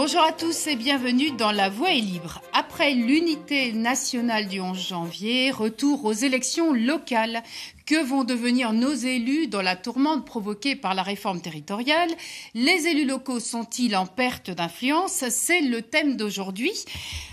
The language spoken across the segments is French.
Bonjour à tous et bienvenue dans La Voix est libre. Après l'unité nationale du 11 janvier, retour aux élections locales. Que vont devenir nos élus dans la tourmente provoquée par la réforme territoriale? Les élus locaux sont-ils en perte d'influence? C'est le thème d'aujourd'hui.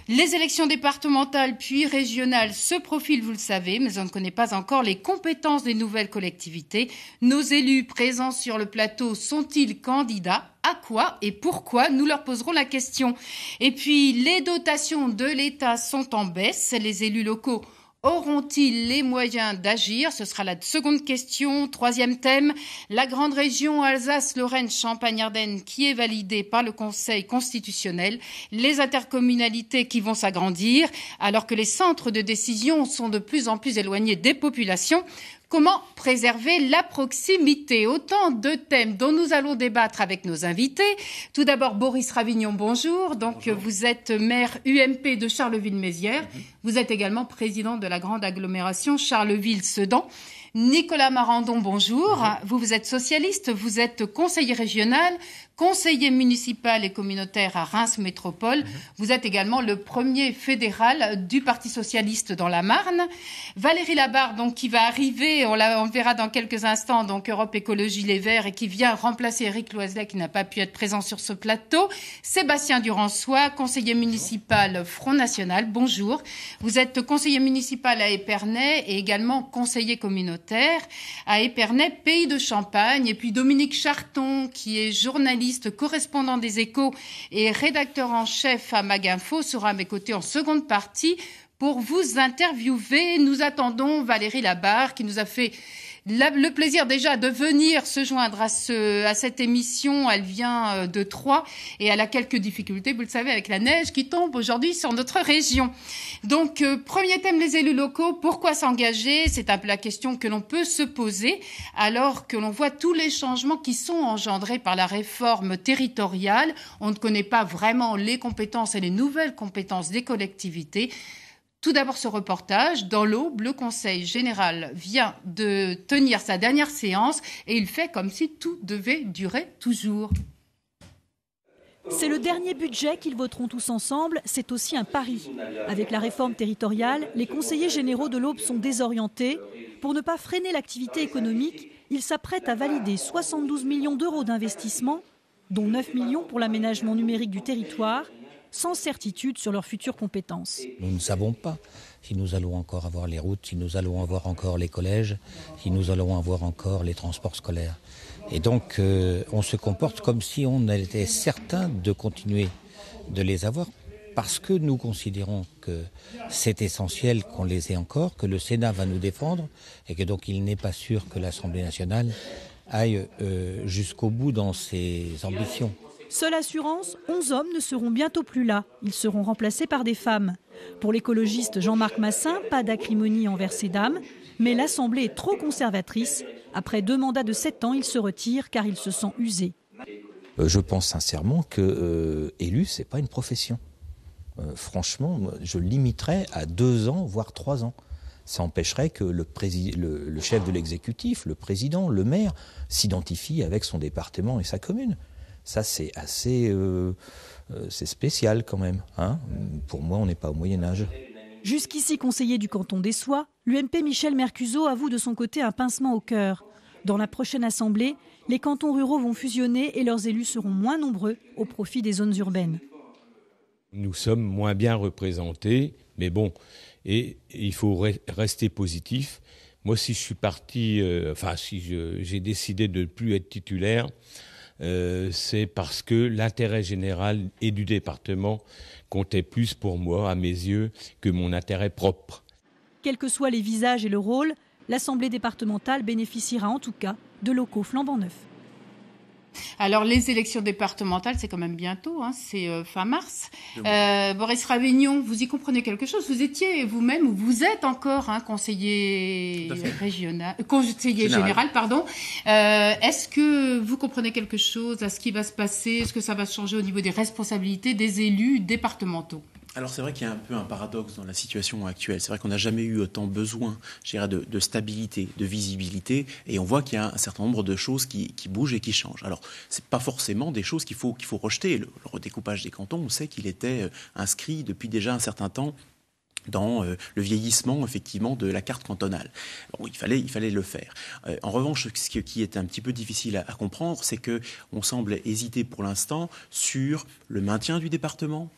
Les élections départementales puis régionales se profilent, vous le savez, mais on ne connaît pas encore les compétences des nouvelles collectivités. Nos élus présents sur le plateau sont-ils candidats? À quoi et pourquoi? Nous leur poserons la question. Et puis, les dotations de l'État sont en baisse. Les élus locaux auront-ils les moyens d'agir? Ce sera la seconde question. Troisième thème, la grande région Alsace-Lorraine-Champagne-Ardenne qui est validée par le Conseil constitutionnel. Les intercommunalités qui vont s'agrandir alors que les centres de décision sont de plus en plus éloignés des populations. Comment préserver la proximité? Autant de thèmes dont nous allons débattre avec nos invités. Tout d'abord, Boris Ravignon, bonjour. Bonjour. Vous êtes maire UMP de Charleville-Mézières. Vous êtes également président de la grande agglomération Charleville-Sedan. Nicolas Marandon, bonjour. Vous êtes socialiste, vous êtes conseiller régional, conseiller municipal et communautaire à Reims Métropole. Vous êtes également le premier fédéral du Parti socialiste dans la Marne. Valérie Labarre, donc, qui va arriver, on le verra dans quelques instants, donc Europe Écologie Les Verts, et qui vient remplacer Éric Loiselet, qui n'a pas pu être présent sur ce plateau. Sébastien Durançois, conseiller municipal Front National, bonjour. Vous êtes conseiller municipal à Épernay et également conseiller communautaire à Épernay, Pays de Champagne. Et puis Dominique Charton, qui est journaliste, correspondant des Échos et rédacteur en chef à Maginfo, sera à mes côtés en seconde partie pour vous interviewer. Nous attendons Valérie Labarre, qui nous a fait le plaisir déjà de venir se joindre à cette émission. Elle vient de Troyes et elle a quelques difficultés, vous le savez, avec la neige qui tombe aujourd'hui sur notre région. Donc, premier thème, les élus locaux. Pourquoi s'engager? C'est un peu la question que l'on peut se poser alors que l'on voit tous les changements qui sont engendrés par la réforme territoriale. On ne connaît pas vraiment les compétences et les nouvelles compétences des collectivités. Tout d'abord, ce reportage. Dans l'Aube, le Conseil général vient de tenir sa dernière séance et il fait comme si tout devait durer toujours. C'est le dernier budget qu'ils voteront tous ensemble. C'est aussi un pari. Avec la réforme territoriale, les conseillers généraux de l'Aube sont désorientés. Pour ne pas freiner l'activité économique, ils s'apprêtent à valider 72 millions d'euros d'investissement, dont 9 millions pour l'aménagement numérique du territoire, sans certitude sur leurs futures compétences. Nous ne savons pas si nous allons encore avoir les routes, si nous allons avoir encore les collèges, si nous allons avoir encore les transports scolaires. Et donc, on se comporte comme si on était certain de continuer de les avoir, parce que nous considérons que c'est essentiel qu'on les ait encore, que le Sénat va nous défendre, et que donc il n'est pas sûr que l'Assemblée nationale aille jusqu'au bout dans ses ambitions. Seule assurance, 11 hommes ne seront bientôt plus là. Ils seront remplacés par des femmes. Pour l'écologiste Jean-Marc Massin, pas d'acrimonie envers ces dames, mais l'Assemblée est trop conservatrice. Après 2 mandats de 7 ans, il se retire car il se sent usé. Je pense sincèrement que élu, c'est pas une profession. Franchement, je limiterais à 2 ans, voire 3 ans. Ça empêcherait que le chef de l'exécutif, le président, le maire, s'identifie avec son département et sa commune. Ça, c'est assez c'est spécial quand même. Hein. Pour moi, on n'est pas au Moyen-Âge. Jusqu'ici conseiller du canton des Soies, l'UMP Michel Mercuzzo avoue de son côté un pincement au cœur. Dans la prochaine assemblée, les cantons ruraux vont fusionner et leurs élus seront moins nombreux au profit des zones urbaines. Nous sommes moins bien représentés, mais bon, et il faut rester positif. Moi, si je suis parti, j'ai décidé de ne plus être titulaire, c'est parce que l'intérêt général et du département comptait plus pour moi, à mes yeux, que mon intérêt propre. Quels que soient les visages et le rôle, l'Assemblée départementale bénéficiera en tout cas de locaux flambant neufs. Alors, les élections départementales, c'est quand même bientôt, hein, c'est fin mars. Boris Ravignon, vous y comprenez quelque chose? Vous étiez vous-même, ou vous êtes encore conseiller régional, conseiller général, pardon. Est-ce que vous comprenez quelque chose à ce qui va se passer? Est-ce que ça va changer au niveau des responsabilités des élus départementaux? Alors c'est vrai qu'il y a un peu un paradoxe dans la situation actuelle. C'est vrai qu'on n'a jamais eu autant besoin, je dirais, de stabilité, de visibilité, et on voit qu'il y a un certain nombre de choses qui bougent et qui changent. Alors c'est pas forcément des choses qu'il faut rejeter. Le redécoupage des cantons, on sait qu'il était inscrit depuis déjà un certain temps dans le vieillissement, effectivement, de la carte cantonale. Bon, il fallait le faire. En revanche, ce qui est un petit peu difficile à comprendre, c'est qu'on semble hésiter pour l'instant sur le maintien du département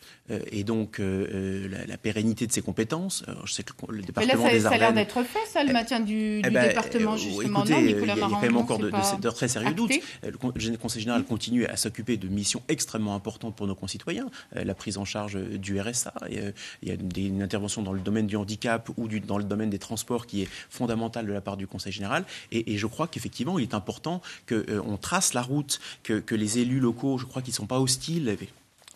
et donc la pérennité de ses compétences. Je sais que le département mais là, des Ardennes... ça a l'air d'être fait, ça, le maintien du département, justement. Écoutez, non, Nicolas il y a quand même encore de très sérieux doutes. Le Conseil général continue à s'occuper de missions extrêmement importantes pour nos concitoyens. La prise en charge du RSA, il y a une intervention dans le domaine du handicap ou dans le domaine des transports qui est fondamentale de la part du Conseil général. Et je crois qu'effectivement, il est important qu'on trace la route, que les élus locaux, je crois qu'ils ne sont pas hostiles.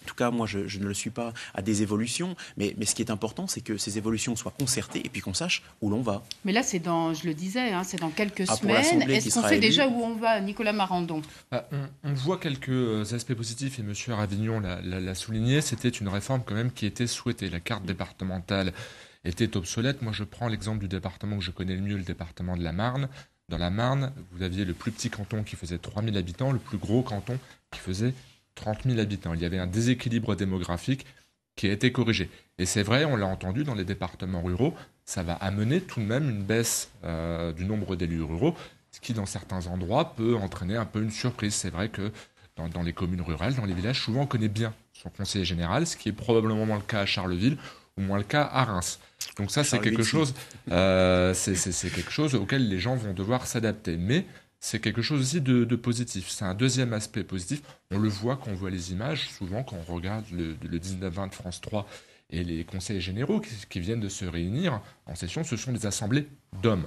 En tout cas, moi, je ne le suis pas à des évolutions. Mais ce qui est important, c'est que ces évolutions soient concertées et puis qu'on sache où l'on va. Mais là, je le disais, c'est dans quelques semaines. Est-ce qu'on sait déjà où on va, Nicolas Marandon ? On voit quelques aspects positifs, et M. Ravignon l'a souligné. C'était une réforme quand même qui était souhaitée. La carte départementale était obsolète. Moi, je prends l'exemple du département que je connais le mieux, le département de la Marne. Dans la Marne, vous aviez le plus petit canton qui faisait 3000 habitants, le plus gros canton qui faisait 30 000 habitants. Il y avait un déséquilibre démographique qui a été corrigé. Et c'est vrai, on l'a entendu, dans les départements ruraux, ça va amener tout de même une baisse du nombre d'élus ruraux, ce qui, dans certains endroits, peut entraîner un peu une surprise. C'est vrai que dans les communes rurales, dans les villages, souvent on connaît bien son conseiller général, ce qui est probablement moins le cas à Charleville ou moins le cas à Reims. Donc ça, c'est quelque chose, c'est quelque chose auquel les gens vont devoir s'adapter. Mais c'est quelque chose aussi de positif. C'est un deuxième aspect positif. On le voit quand on voit les images, souvent quand on regarde le 19-20 de France 3 et les conseillers généraux qui viennent de se réunir en session, ce sont des assemblées d'hommes,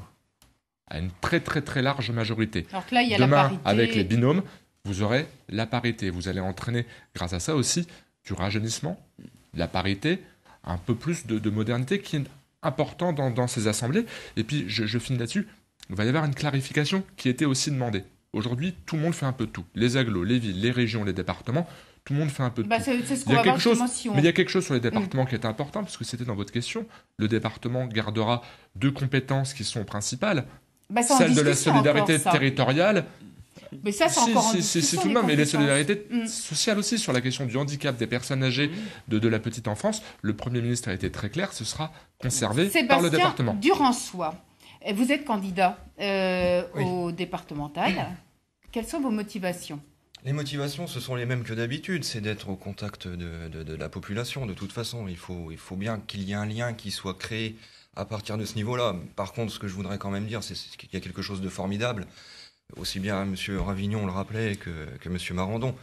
à une très très très large majorité. Alors que là, il y a demain, la parité. avec les binômes, vous aurez la parité. Vous allez entraîner, grâce à ça aussi, du rajeunissement, la parité, un peu plus de modernité qui est important dans ces assemblées. Et puis, je finis là-dessus. Il va y avoir une clarification qui était aussi demandée. Aujourd'hui, tout le monde fait un peu de tout. Les agglos, les villes, les régions, les départements, tout le monde fait un peu de tout. C'est ce qu'on va voir justement si on... Mais il y a quelque chose sur les départements qui est important, parce que c'était dans votre question. Le département gardera deux compétences qui sont principales. Celle de la solidarité territoriale. Mais ça, c'est encore en C'est discussion. tout de même. Et les solidarités sociales aussi, sur la question du handicap des personnes âgées de la petite enfance. Le Premier ministre a été très clair, ce sera conservé par le département. Durançois. Vous êtes candidat au départemental. Quelles sont vos motivations ? Les motivations, ce sont les mêmes que d'habitude. C'est d'être au contact de la population. De toute façon, il faut bien qu'il y ait un lien qui soit créé à partir de ce niveau-là. Par contre, ce que je voudrais quand même dire, c'est qu'il y a quelque chose de formidable. Aussi bien M. Ravignon le rappelait que M. Marandon.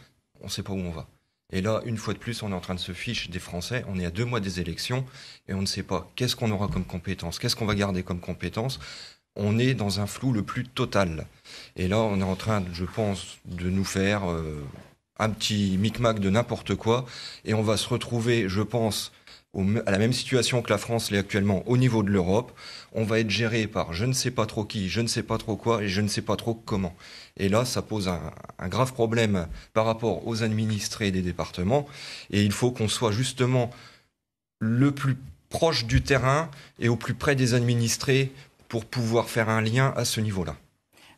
On ne sait pas où on va. Et là, une fois de plus, on est en train de se ficher des Français. On est à 2 mois des élections et on ne sait pas qu'est-ce qu'on aura comme compétence, qu'est-ce qu'on va garder comme compétence. On est dans un flou le plus total. Et là, on est en train, je pense, de nous faire un petit micmac de n'importe quoi. Et on va se retrouver, je pense, à la même situation que la France l'est actuellement au niveau de l'Europe. On va être géré par je ne sais pas trop qui, je ne sais pas trop quoi et je ne sais pas trop comment. Et là, ça pose un grave problème par rapport aux administrés des départements. Et il faut qu'on soit justement le plus proche du terrain et au plus près des administrés pour pouvoir faire un lien à ce niveau-là.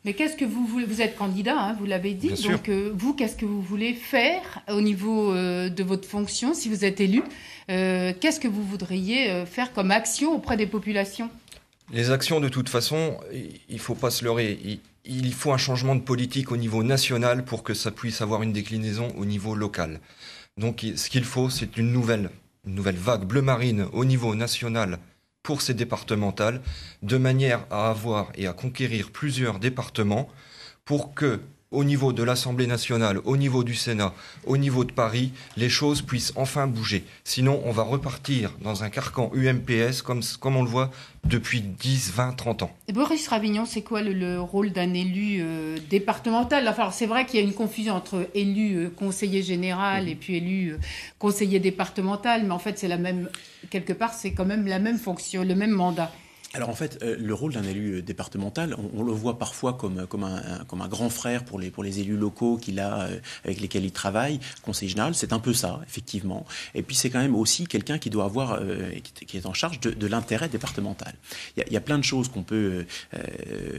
Mais qu'est-ce que vous voulez ? Vous êtes candidat, vous l'avez dit. Bien donc vous, qu'est-ce que vous voulez faire au niveau de votre fonction si vous êtes élu ? Qu'est-ce que vous voudriez faire comme action auprès des populations ? Les actions, de toute façon, il ne faut pas se leurrer. Il faut un changement de politique au niveau national pour que ça puisse avoir une déclinaison au niveau local. Donc ce qu'il faut, c'est une nouvelle vague bleu marine au niveau national pour ces départementales, de manière à avoir et à conquérir plusieurs départements pour que, au niveau de l'Assemblée nationale, au niveau du Sénat, au niveau de Paris, les choses puissent enfin bouger. Sinon, on va repartir dans un carcan UMPS comme on le voit depuis 10, 20, 30 ans. Et Boris Ravignon, c'est quoi le rôle d'un élu départemental ? Enfin, c'est vrai qu'il y a une confusion entre élu conseiller général et puis élu conseiller départemental, mais en fait, c'est la même, quelque part, c'est quand même la même fonction, le même mandat. Alors en fait, le rôle d'un élu départemental, on le voit parfois comme un grand frère pour les élus locaux avec lesquels il travaille. Conseiller général, c'est un peu ça, effectivement. Et puis c'est quand même aussi quelqu'un qui doit avoir, qui est en charge de l'intérêt départemental. Il y a plein de choses qu'on peut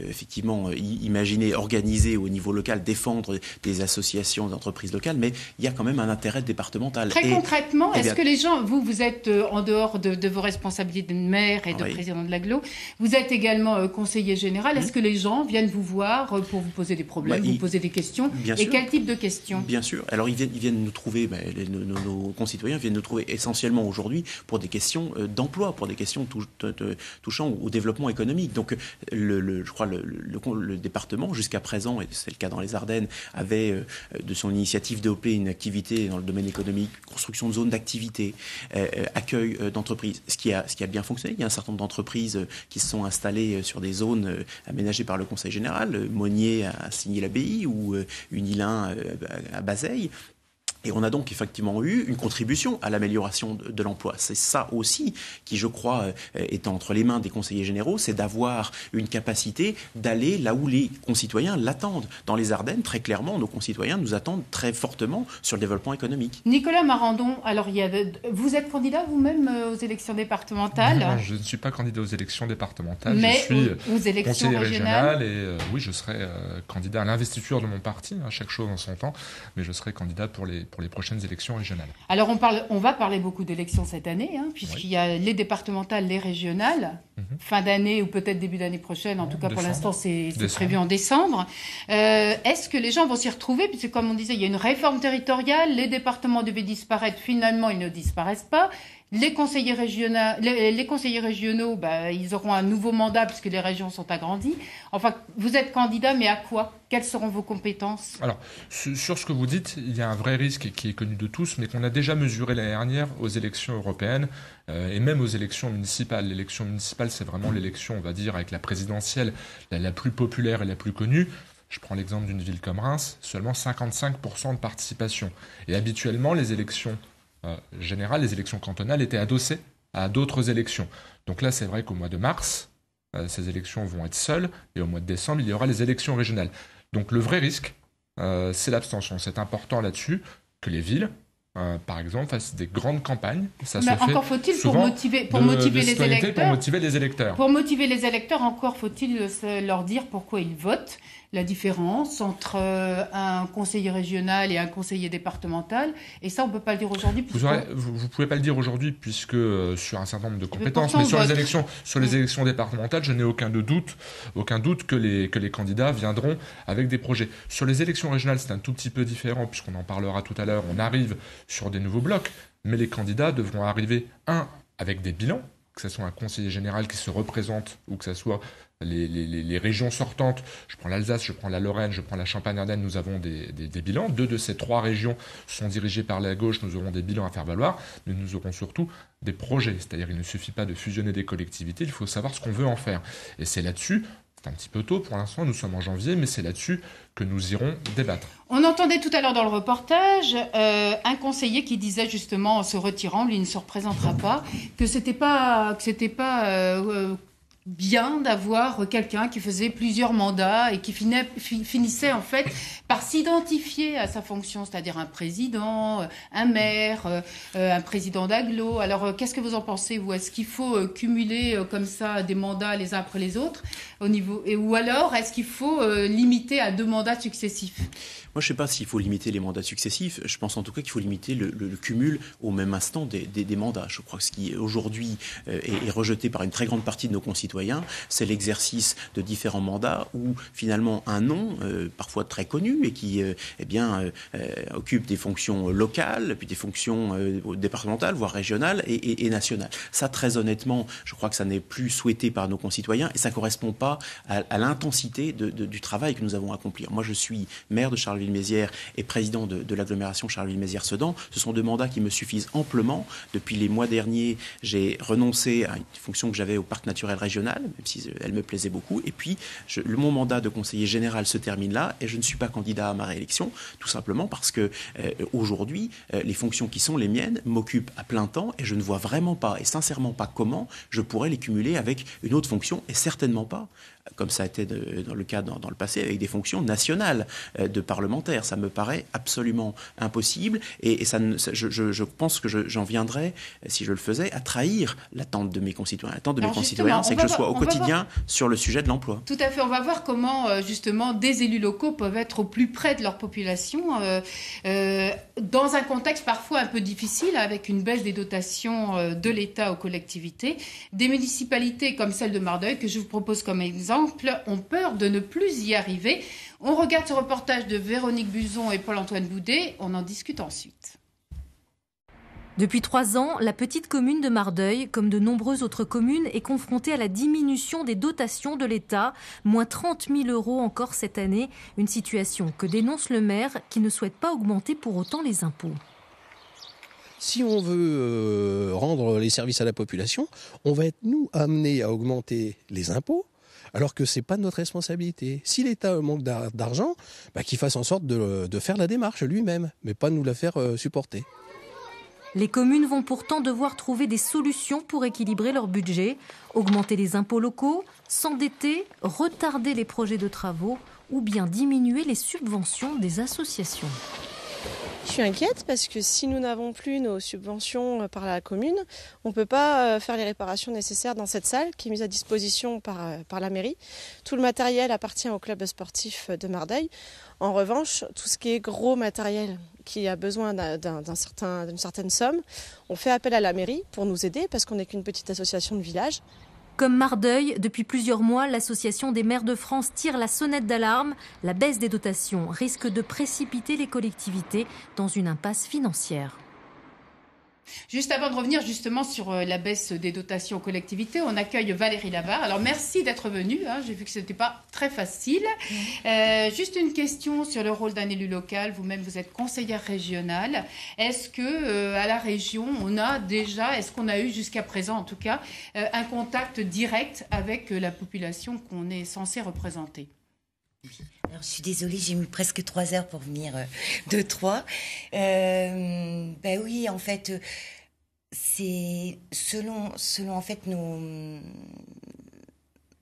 effectivement imaginer, organiser au niveau local, défendre des associations, d'entreprises locales, mais il y a quand même un intérêt départemental. Très concrètement, est-ce que les gens, vous êtes en dehors de vos responsabilités de maire et de président de l'agglo, vous êtes également conseiller général. Est-ce que les gens viennent vous voir pour vous poser des problèmes, vous poser des questions? Bien et sûr. Quel type de questions? Bien sûr. Alors ils viennent nous trouver, nos concitoyens viennent nous trouver essentiellement aujourd'hui pour des questions d'emploi, pour des questions touchant au développement économique. Donc je crois le département, jusqu'à présent, et c'est le cas dans les Ardennes, avait de son initiative développé une activité dans le domaine économique, construction de zones d'activité, accueil d'entreprises, ce qui a bien fonctionné. Il y a un certain nombre d'entreprises qui se sont installés sur des zones aménagées par le Conseil général, Monnier à Signy-l'Abbaye ou Unilin à Bazeilles. Et on a donc effectivement eu une contribution à l'amélioration de l'emploi. C'est ça aussi qui, je crois, est entre les mains des conseillers généraux, c'est d'avoir une capacité d'aller là où les concitoyens l'attendent. Dans les Ardennes, très clairement, nos concitoyens nous attendent très fortement sur le développement économique. Nicolas Marandon, alors vous êtes candidat vous-même aux élections départementales? Non, je ne suis pas candidat aux élections départementales. Mais je suis aux élections conseiller régionales et oui, je serai candidat à l'investiture de mon parti, chaque chose en son temps, mais je serai candidat pour les prochaines élections régionales. Alors on va parler beaucoup d'élections cette année, puisqu'il y a les départementales, les régionales, fin d'année ou peut-être début d'année prochaine, en tout cas pour l'instant c'est prévu en décembre. Est-ce que les gens vont s'y retrouver? Puisque comme on disait, il y a une réforme territoriale, les départements devaient disparaître, finalement ils ne disparaissent pas. Les conseillers régionaux, ils auront un nouveau mandat puisque les régions sont agrandies. Enfin, vous êtes candidat, mais à quoi? Quelles seront vos compétences? Alors, sur ce que vous dites, il y a un vrai risque qui est connu de tous, mais qu'on a déjà mesuré l'année dernière aux élections européennes et même aux élections municipales. L'élection municipale, c'est vraiment l'élection, on va dire, avec la présidentielle la plus populaire et la plus connue. Je prends l'exemple d'une ville comme Reims, seulement 55% de participation. Et habituellement, les élections générales, les élections cantonales étaient adossées à d'autres élections. Donc là, c'est vrai qu'au mois de mars, ces élections vont être seules, et au mois de décembre, il y aura les élections régionales. Donc le vrai risque, c'est l'abstention. C'est important là-dessus que les villes, par exemple, fassent des grandes campagnes. Ça se fait encore faut-il pour motiver les électeurs. Pour motiver les électeurs. Pour motiver les électeurs, encore faut-il leur dire pourquoi ils votent. La différence entre un conseiller régional et un conseiller départemental. Et ça, on ne peut pas le dire aujourd'hui. Vous ne pouvez pas le dire aujourd'hui, puisque sur un certain nombre de compétences, mais sur les élections départementales, je n'ai aucun doute que les candidats viendront avec des projets. Sur les élections régionales, c'est un tout petit peu différent, puisqu'on en parlera tout à l'heure. On arrive sur des nouveaux blocs, mais les candidats devront arriver, avec des bilans, que ce soit un conseiller général qui se représente ou que ce soit les régions sortantes. Je prends l'Alsace, je prends la Lorraine, je prends la Champagne-Ardenne, nous avons des bilans. 2 de ces 3 régions sont dirigées par la gauche, nous aurons des bilans à faire valoir, mais nous aurons surtout des projets. C'est-à-dire il ne suffit pas de fusionner des collectivités, il faut savoir ce qu'on veut en faire. Et c'est là-dessus, c'est un petit peu tôt pour l'instant, nous sommes en janvier, mais c'est là-dessus que nous irons débattre. On entendait tout à l'heure dans le reportage un conseiller qui disait justement en se retirant, lui ne se représentera pas, que c'était pas bien d'avoir quelqu'un qui faisait plusieurs mandats et qui finissait en fait par s'identifier à sa fonction, c'est-à-dire un président, un maire, un président d'agglo. Alors qu'est-ce que vous en pensez, vous? Est-ce qu'il faut cumuler comme ça des mandats les uns après les autres ou alors est-ce qu'il faut limiter à 2 mandats successifs? Moi, je ne sais pas s'il faut limiter les mandats successifs. Je pense en tout cas qu'il faut limiter le cumul au même instant des mandats. Je crois que ce qui aujourd'hui est rejeté par une très grande partie de nos concitoyens, c'est l'exercice de différents mandats où finalement un nom, parfois très connu et qui occupe des fonctions locales, puis des fonctions départementales, voire régionales et nationales. Ça, très honnêtement, je crois que ça n'est plus souhaité par nos concitoyens et ça ne correspond pas à l'intensité du travail que nous avons à accomplir. Moi, je suis maire de Charleville-Mézières et président de l'agglomération Charleville-Mézières-Sedan. Ce sont 2 mandats qui me suffisent amplement. Depuis les mois derniers, j'ai renoncé à une fonction que j'avais au parc naturel régional régionale, même si elle me plaisait beaucoup. Et puis, mon mandat de conseiller général se termine là et je ne suis pas candidat à ma réélection, tout simplement parce que aujourd'hui, les fonctions qui sont les miennes m'occupent à plein temps et je ne vois vraiment pas et sincèrement pas comment je pourrais les cumuler avec une autre fonction et certainement pas, comme ça a été dans le cas dans le passé, avec des fonctions nationales de parlementaires. Ça me paraît absolument impossible et je pense que j'en viendrais, si je le faisais, à trahir l'attente de mes concitoyens. L'attente de mes concitoyens, c'est que je sois au quotidien sur le sujet de l'emploi. Tout à fait. On va voir comment, justement, des élus locaux peuvent être au plus près de leur population dans un contexte parfois un peu difficile, avec une baisse des dotations de l'État aux collectivités. Des municipalités comme celle de Mardeuil, que je vous propose comme exemple, ont peur de ne plus y arriver. On regarde ce reportage de Véronique Buzon et Paul-Antoine Boudet. On en discute ensuite. Depuis 3 ans, la petite commune de Mardeuil, comme de nombreuses autres communes, est confrontée à la diminution des dotations de l'État, moins 30 000 € encore cette année. Une situation que dénonce le maire, qui ne souhaite pas augmenter pour autant les impôts. Si on veut rendre les services à la population, on va être, nous, amenés à augmenter les impôts, alors que ce n'est pas notre responsabilité. Si l'État manque d'argent, qu'il fasse en sorte de faire la démarche lui-même, mais pas nous la faire supporter. Les communes vont pourtant devoir trouver des solutions pour équilibrer leur budget, augmenter les impôts locaux, s'endetter, retarder les projets de travaux ou bien diminuer les subventions des associations. Je suis inquiète parce que si nous n'avons plus nos subventions par la commune, on ne peut pas faire les réparations nécessaires dans cette salle qui est mise à disposition par la mairie. Tout le matériel appartient au club sportif de Mardeuil. En revanche, tout ce qui est gros matériel qui a besoin d'une certaine somme, on fait appel à la mairie pour nous aider parce qu'on n'est qu'une petite association de village. Comme Mardeuil, depuis plusieurs mois, l'Association des maires de France tire la sonnette d'alarme. La baisse des dotations risque de précipiter les collectivités dans une impasse financière. Juste avant de revenir justement sur la baisse des dotations aux collectivités, on accueille Valérie Lavarre. Alors merci d'être venue, j'ai vu que ce n'était pas très facile. Juste une question sur le rôle d'un élu local. Vous-même, vous êtes conseillère régionale. Est-ce que à la région, est-ce qu'on a eu jusqu'à présent en tout cas, un contact direct avec la population qu'on est censé représenter ? Alors, je suis désolée, j'ai mis presque 3 heures pour venir de Troyes. Oui, en fait, c'est selon en fait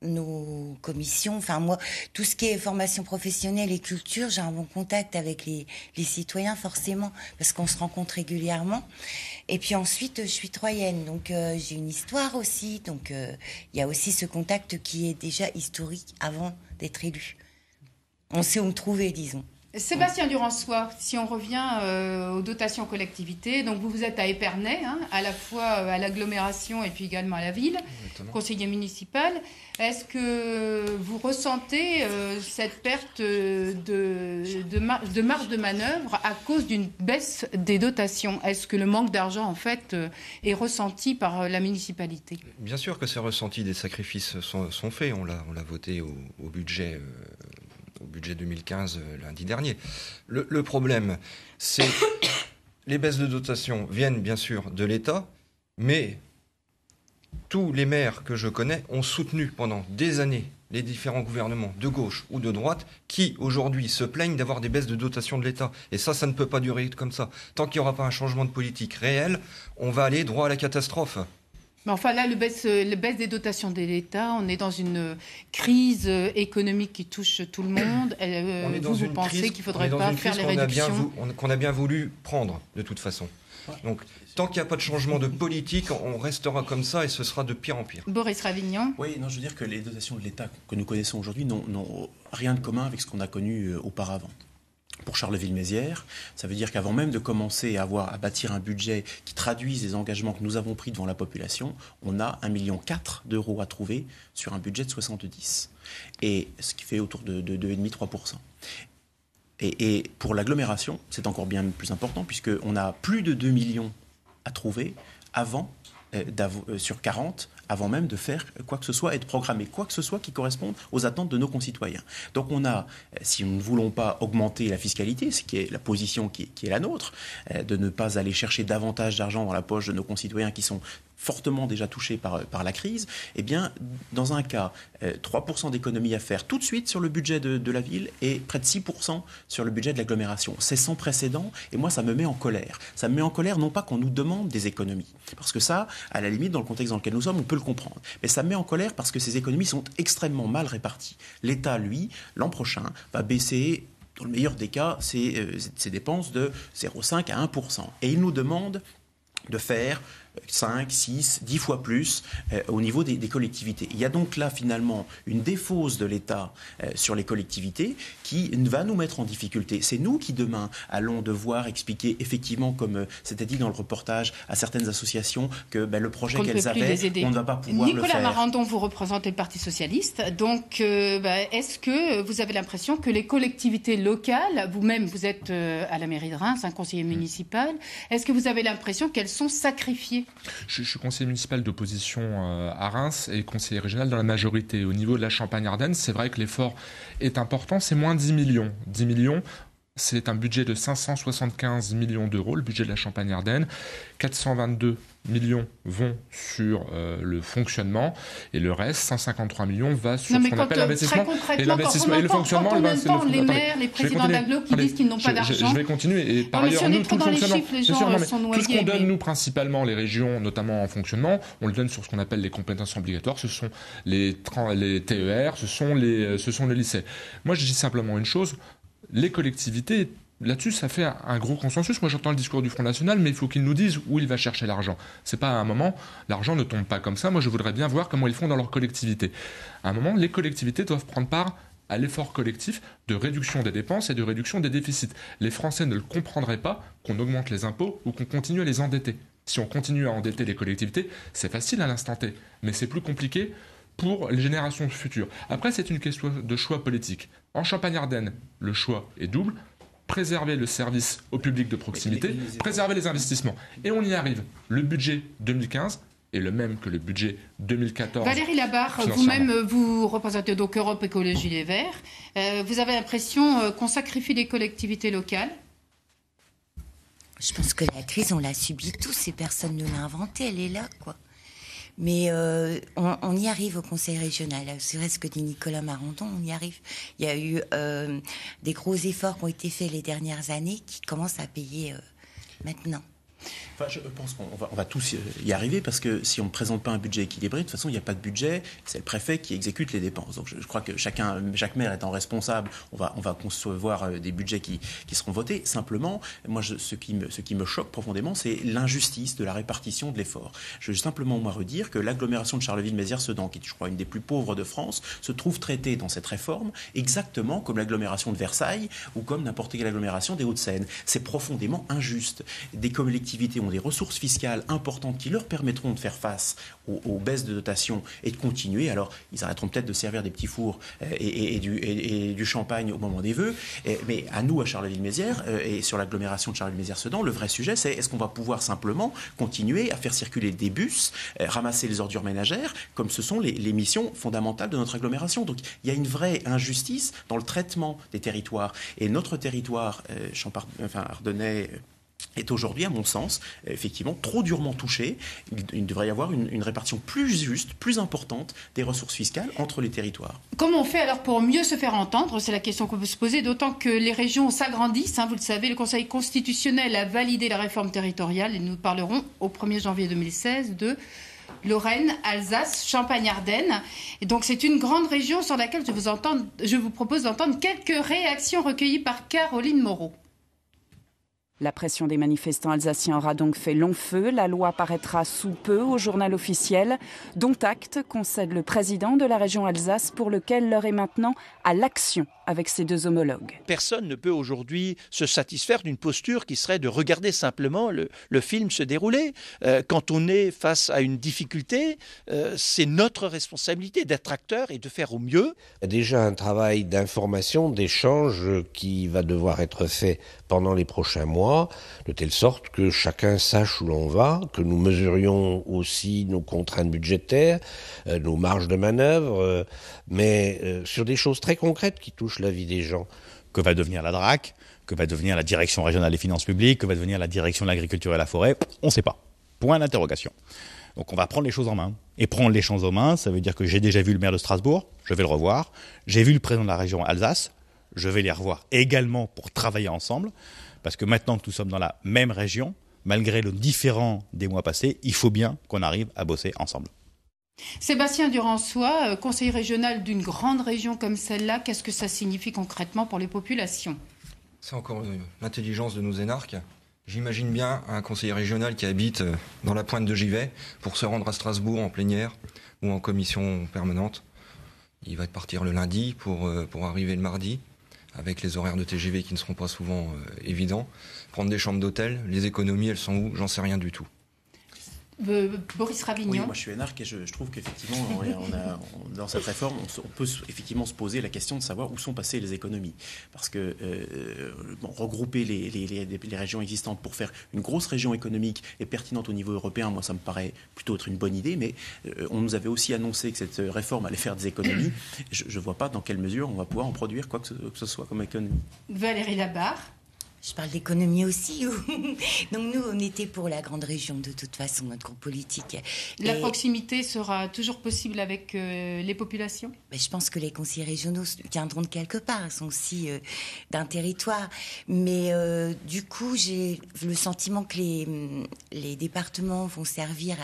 nos commissions. Enfin, moi, tout ce qui est formation professionnelle et culture, j'ai un bon contact avec les citoyens, forcément, parce qu'on se rencontre régulièrement. Et puis ensuite, je suis troyenne, donc j'ai une histoire aussi. Donc, il y a aussi ce contact qui est déjà historique avant d'être élu. On sait où me trouver, disons. Sébastien Durançois, si on revient aux dotations collectivités, donc vous êtes à Épernay, à la fois à l'agglomération et puis également à la ville, exactement. Conseiller municipal. Est-ce que vous ressentez cette perte de marge de manœuvre à cause d'une baisse des dotations ? Est-ce que le manque d'argent, en fait, est ressenti par la municipalité ? Bien sûr que c'est ressenti, des sacrifices sont faits. On l'a voté au budget... au budget 2015 lundi dernier. Le problème, c'est les baisses de dotation viennent bien sûr de l'État, mais tous les maires que je connais ont soutenu pendant des années les différents gouvernements de gauche ou de droite qui aujourd'hui se plaignent d'avoir des baisses de dotation de l'État. Et ça ne peut pas durer comme ça. Tant qu'il n'y aura pas un changement de politique réel, on va aller droit à la catastrophe. Mais enfin là, le baisse des dotations de l'État, on est dans une crise économique qui touche tout le monde. Vous pensez qu'il ne faudrait pas faire les réductions qu'on a bien voulu prendre, de toute façon. Donc, tant qu'il n'y a pas de changement de politique, on restera comme ça et ce sera de pire en pire. Boris Ravignon. Oui, je veux dire que les dotations de l'État que nous connaissons aujourd'hui n'ont rien de commun avec ce qu'on a connu auparavant. Pour Charleville-Mézières, ça veut dire qu'avant même de commencer à bâtir un budget qui traduise les engagements que nous avons pris devant la population, on a 1,4 million d'euros à trouver sur un budget de 70. Et ce qui fait autour de 2,5-3%. Et pour l'agglomération, c'est encore bien plus important puisqu'on a plus de 2 millions à trouver sur 40 avant même de faire quoi que ce soit et de programmer quoi que ce soit qui corresponde aux attentes de nos concitoyens. Donc on a, si nous ne voulons pas augmenter la fiscalité, ce qui est la position qui est la nôtre, de ne pas aller chercher davantage d'argent dans la poche de nos concitoyens qui sont fortement déjà touchés par la crise, eh bien, dans un cas, 3% d'économie à faire tout de suite sur le budget de la ville et près de 6% sur le budget de l'agglomération. C'est sans précédent et moi, ça me met en colère. Ça me met en colère non pas qu'on nous demande des économies, parce que ça, à la limite, dans le contexte dans lequel nous sommes, on peut le comprendre. Mais ça me met en colère parce que ces économies sont extrêmement mal réparties. L'État, lui, l'an prochain, va baisser, dans le meilleur des cas, ses dépenses de 0,5 à 1%. Et il nous demande de faire 5, 6, 10 fois plus au niveau des collectivités. Il y a donc là finalement une défausse de l'État sur les collectivités qui va nous mettre en difficulté. C'est nous qui demain allons devoir expliquer effectivement, comme c'était dit dans le reportage, à certaines associations que le projet qu'elles avaient, on ne va pas pouvoir le faire. Nicolas Marandon, vous représentez le Parti Socialiste. Donc est-ce que vous avez l'impression que les collectivités locales, vous-même vous êtes à la mairie de Reims, un conseiller municipal, est-ce que vous avez l'impression qu'elles sont sacrifiées ? Je suis conseiller municipal d'opposition à Reims et conseiller régional dans la majorité. Au niveau de la Champagne-Ardenne, c'est vrai que l'effort est important, c'est moins 10 millions. 10 millions, c'est un budget de 575 millions d'euros, le budget de la Champagne-Ardenne. 422 millions vont sur le fonctionnement et le reste, 153 millions, va sur ce qu'on appelle l'investissement. Et l'investissement et le fonctionnement, quand on entend les maires, les présidents d'agglo qui disent qu'ils n'ont pas d'argent. Je vais continuer. Et par ailleurs, nous, tout le fonctionnement, tout ce qu'on donne, nous, principalement, les régions, notamment en fonctionnement, on le donne sur ce qu'on appelle les compétences obligatoires. Ce sont les TER, ce sont les lycées. Moi, je dis simplement une chose. Les collectivités, là-dessus, ça fait un gros consensus. Moi, j'entends le discours du Front National, mais il faut qu'ils nous disent où il va chercher l'argent. C'est pas à un moment, l'argent ne tombe pas comme ça. Moi, je voudrais bien voir comment ils font dans leur collectivité. À un moment, les collectivités doivent prendre part à l'effort collectif de réduction des dépenses et de réduction des déficits. Les Français ne le comprendraient pas qu'on augmente les impôts ou qu'on continue à les endetter. Si on continue à endetter les collectivités, c'est facile à l'instant T, mais c'est plus compliqué pour les générations futures. Après, c'est une question de choix politique. En Champagne-Ardenne, le choix est double. Préserver le service au public de proximité, préserver les investissements. Et on y arrive. Le budget 2015 est le même que le budget 2014. Valérie Labarre, vous-même, vous représentez donc Europe Écologie Les Verts. Vous avez l'impression qu'on sacrifie les collectivités locales ? Je pense que la crise, on l'a subie tous et personne ne l'a inventée. Elle est là, quoi. Mais on y arrive au conseil régional. C'est vrai ce que dit Nicolas Marandon, on y arrive. Il y a eu des gros efforts qui ont été faits les dernières années qui commencent à payer maintenant. Enfin, je pense qu'on va tous y arriver parce que si on ne présente pas un budget équilibré, de toute façon, il n'y a pas de budget. C'est le préfet qui exécute les dépenses. Donc, je crois que chaque maire étant responsable, on va concevoir des budgets qui seront votés. Simplement, moi, ce qui me choque profondément, c'est l'injustice de la répartition de l'effort. Je veux simplement, moi, redire que l'agglomération de Charleville-Mézières-Sedan, qui est, je crois, une des plus pauvres de France, se trouve traitée dans cette réforme exactement comme l'agglomération de Versailles ou comme n'importe quelle agglomération des Hauts-de-Seine. C'est profondément injuste. Des collectivités ont des ressources fiscales importantes qui leur permettront de faire face aux baisses de dotation et de continuer. Alors, ils arrêteront peut-être de servir des petits fours et du champagne au moment des vœux. Mais à nous, à Charleville-Mézières, et sur l'agglomération de Charleville-Mézières-Sedan, le vrai sujet, c'est est-ce qu'on va pouvoir simplement continuer à faire circuler des bus, ramasser les ordures ménagères, comme ce sont les missions fondamentales de notre agglomération. Donc, il y a une vraie injustice dans le traitement des territoires. Et notre territoire ardennais est aujourd'hui, à mon sens, effectivement, trop durement touché. Il devrait y avoir une répartition plus juste, plus importante des ressources fiscales entre les territoires. Comment on fait alors pour mieux se faire entendre ? C'est la question qu'on peut se poser, d'autant que les régions s'agrandissent. Vous le savez, le Conseil constitutionnel a validé la réforme territoriale et nous parlerons au 1er janvier 2016 de Lorraine, Alsace, Champagne-Ardenne. Et donc c'est une grande région sur laquelle je vous propose d'entendre quelques réactions recueillies par Caroline Moreau. La pression des manifestants alsaciens aura donc fait long feu. La loi paraîtra sous peu au journal officiel, dont acte concède le président de la région Alsace, pour lequel l'heure est maintenant à l'action avec ses deux homologues. Personne ne peut aujourd'hui se satisfaire d'une posture qui serait de regarder simplement le film se dérouler. Quand on est face à une difficulté, c'est notre responsabilité d'être acteur et de faire au mieux. Il y a déjà un travail d'information, d'échange qui va devoir être fait pendant les prochains mois, de telle sorte que chacun sache où l'on va, que nous mesurions aussi nos contraintes budgétaires, nos marges de manœuvre, mais sur des choses très concrètes qui touchent la vie des gens. Que va devenir la DRAC, que va devenir la Direction régionale des finances publiques, que va devenir la Direction de l'agriculture et la forêt, on ne sait pas. Point d'interrogation. Donc on va prendre les choses en main. Et prendre les choses en main, ça veut dire que j'ai déjà vu le maire de Strasbourg, je vais le revoir. J'ai vu le président de la région Alsace, je vais les revoir également pour travailler ensemble. Parce que maintenant que nous sommes dans la même région, malgré le différent des mois passés, il faut bien qu'on arrive à bosser ensemble. Sébastien Durançois, conseiller régional d'une grande région comme celle-là, qu'est-ce que ça signifie concrètement pour les populations ? C'est encore l'intelligence de nos énarques. J'imagine bien un conseiller régional qui habite dans la pointe de Givet pour se rendre à Strasbourg en plénière ou en commission permanente. Il va partir le lundi pour arriver le mardi, avec les horaires de TGV qui ne seront pas souvent évidents. Prendre des chambres d'hôtel, les économies, elles sont où ? J'en sais rien du tout. Boris Ravignon. Oui, moi je suis énarque et je trouve qu'effectivement, dans cette réforme, on peut effectivement se poser la question de savoir où sont passées les économies. Parce que regrouper les régions existantes pour faire une grosse région économique et pertinente au niveau européen, moi ça me paraît plutôt être une bonne idée, mais on nous avait aussi annoncé que cette réforme allait faire des économies. Je ne vois pas dans quelle mesure on va pouvoir en produire quoi que ce soit comme économie. Valérie Labarre. Je parle d'économie aussi. Donc nous, on était pour la grande région de toute façon, notre groupe politique. La proximité sera toujours possible avec les populations ? Je pense que les conseillers régionaux viendront de quelque part, ils sont aussi d'un territoire. Mais du coup, j'ai le sentiment que les départements vont servir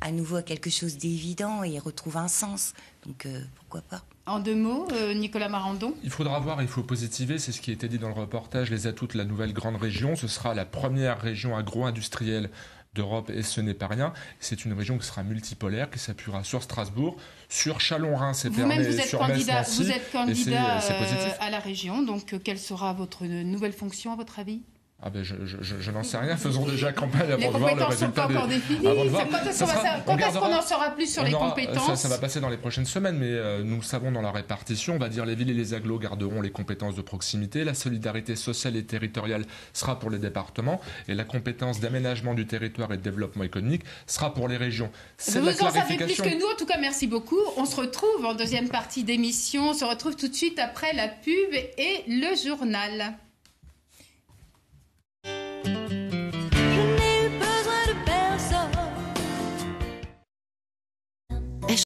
à nouveau à quelque chose d'évident et retrouvent un sens. Donc pourquoi pas ? En 2 mots, Nicolas Marandon. Il faudra voir, il faut positiver, c'est ce qui a été dit dans le reportage, les atouts de la nouvelle grande région. Ce sera la première région agro-industrielle d'Europe et ce n'est pas rien. C'est une région qui sera multipolaire, qui s'appuiera sur Strasbourg, sur Chalon-Reims et Pernay, sur Metz-Nancy. Vous êtes candidat à la région, donc quelle sera votre nouvelle fonction à votre avis ? Je n'en sais rien. Faisons déjà campagne avant de voir le résultat. Les compétences sont pas encore définies. Quand est-ce qu'on en saura plus sur les compétences ? Ça va passer dans les prochaines semaines, mais nous savons dans la répartition, on va dire les villes et les agglos garderont les compétences de proximité, la solidarité sociale et territoriale sera pour les départements, et la compétence d'aménagement du territoire et de développement économique sera pour les régions. Vous en savez plus que nous, en tout cas merci beaucoup. On se retrouve en deuxième partie d'émission, on se retrouve tout de suite après la pub et le journal.